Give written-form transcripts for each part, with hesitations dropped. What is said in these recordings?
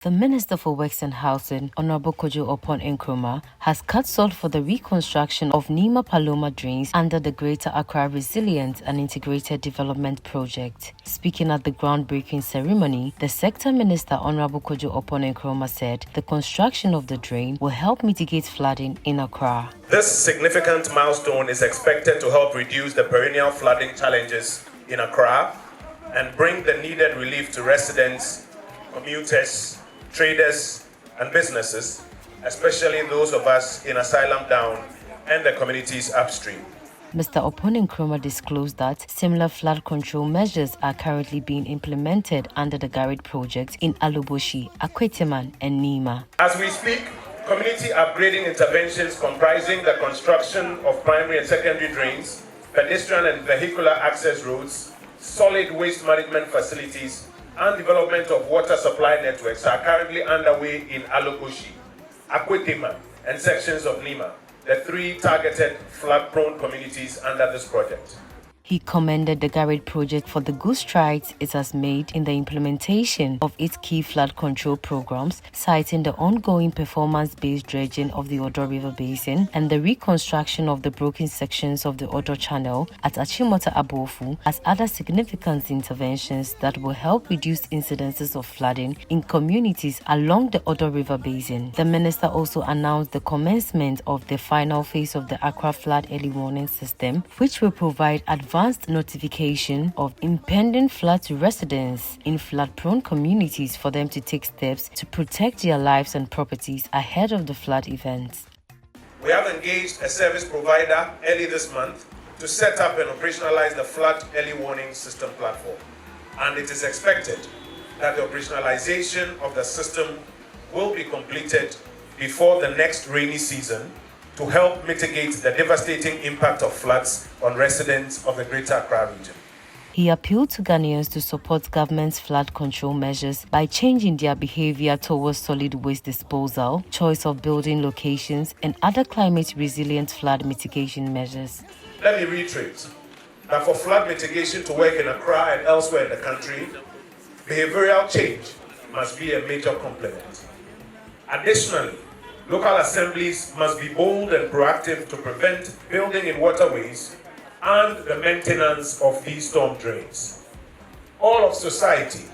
The Minister for Works and Housing, Honorable Kojo Nkrumah, has cut salt for the reconstruction of Nima-Paloma Drains under the Greater Accra Resilient and Integrated Development Project. Speaking at the groundbreaking ceremony, the Sector Minister, Honorable Kojo Nkrumah, said the construction of the drain will help mitigate flooding in Accra. This significant milestone is expected to help reduce the perennial flooding challenges in Accra and bring the needed relief to residents, commuters, traders and businesses, especially those of us in Asylum Down and the communities upstream. Mr. Nkrumah disclosed that similar flood control measures are currently being implemented under the Garrett project in Aloboshi, Akweteman and Nima. As we speak, community upgrading interventions comprising the construction of primary and secondary drains, pedestrian and vehicular access roads, solid waste management facilities, and development of water supply networks are currently underway in Aloboshi, Akweteman, and sections of Nima, the three targeted flood-prone communities under this project. He commended the Garrett project for the good strides it has made in the implementation of its key flood control programs, citing the ongoing performance-based dredging of the Odo River Basin and the reconstruction of the broken sections of the Odo Channel at Achimota Abofu as other significant interventions that will help reduce incidences of flooding in communities along the Odo River Basin. The minister also announced the commencement of the final phase of the Accra Flood Early Warning System, which will provide advanced notification of impending flood to residents in flood-prone communities for them to take steps to protect their lives and properties ahead of the flood events. We have engaged a service provider early this month to set up and operationalize the Flood Early Warning System platform, and it is expected that the operationalization of the system will be completed before the next rainy season to help mitigate the devastating impact of floods on residents of the Greater Accra region. He appealed to Ghanaians to support government's flood control measures by changing their behavior towards solid waste disposal, choice of building locations, and other climate-resilient flood mitigation measures. Let me reiterate that for flood mitigation to work in Accra and elsewhere in the country, behavioral change must be a major component. Additionally, local assemblies must be bold and proactive to prevent building in waterways and the maintenance of these storm drains. All of society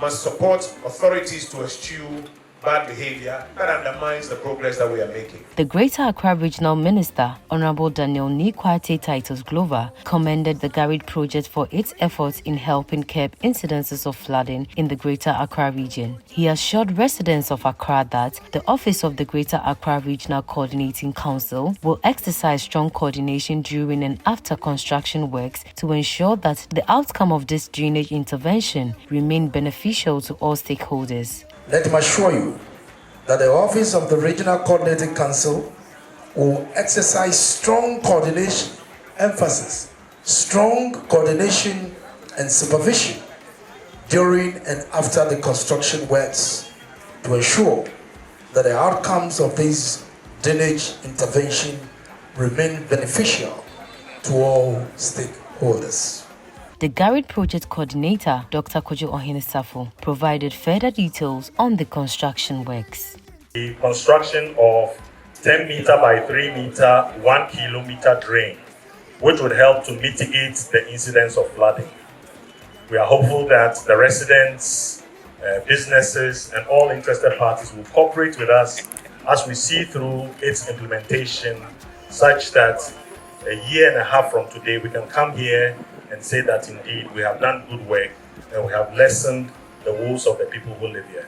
must support authorities to eschew bad behavior that undermines the progress that we are making. The Greater Accra Regional Minister, Honorable Daniel Nikwate Titus Glover, commended the Garrett project for its efforts in helping curb incidences of flooding in the Greater Accra region. He assured residents of Accra that the Office of the Greater Accra Regional Coordinating Council will exercise strong coordination during and after construction works to ensure that the outcome of this drainage intervention remain beneficial to all stakeholders. Let me assure you that the Office of the Regional Coordinating Council will exercise strong coordination, strong coordination and supervision during and after the construction works to ensure that the outcomes of this drainage intervention remain beneficial to all stakeholders. The Garrett Project Coordinator, Dr. Kojo Safo, provided further details on the construction works. The construction of 10 meter by 3 meter, 1 kilometer drain, which would help to mitigate the incidence of flooding. We are hopeful that the residents, businesses, and all interested parties will cooperate with us as we see through its implementation, such that a year and a half from today, we can come here and say that indeed we have done good work and we have lessened the woes of the people who live here.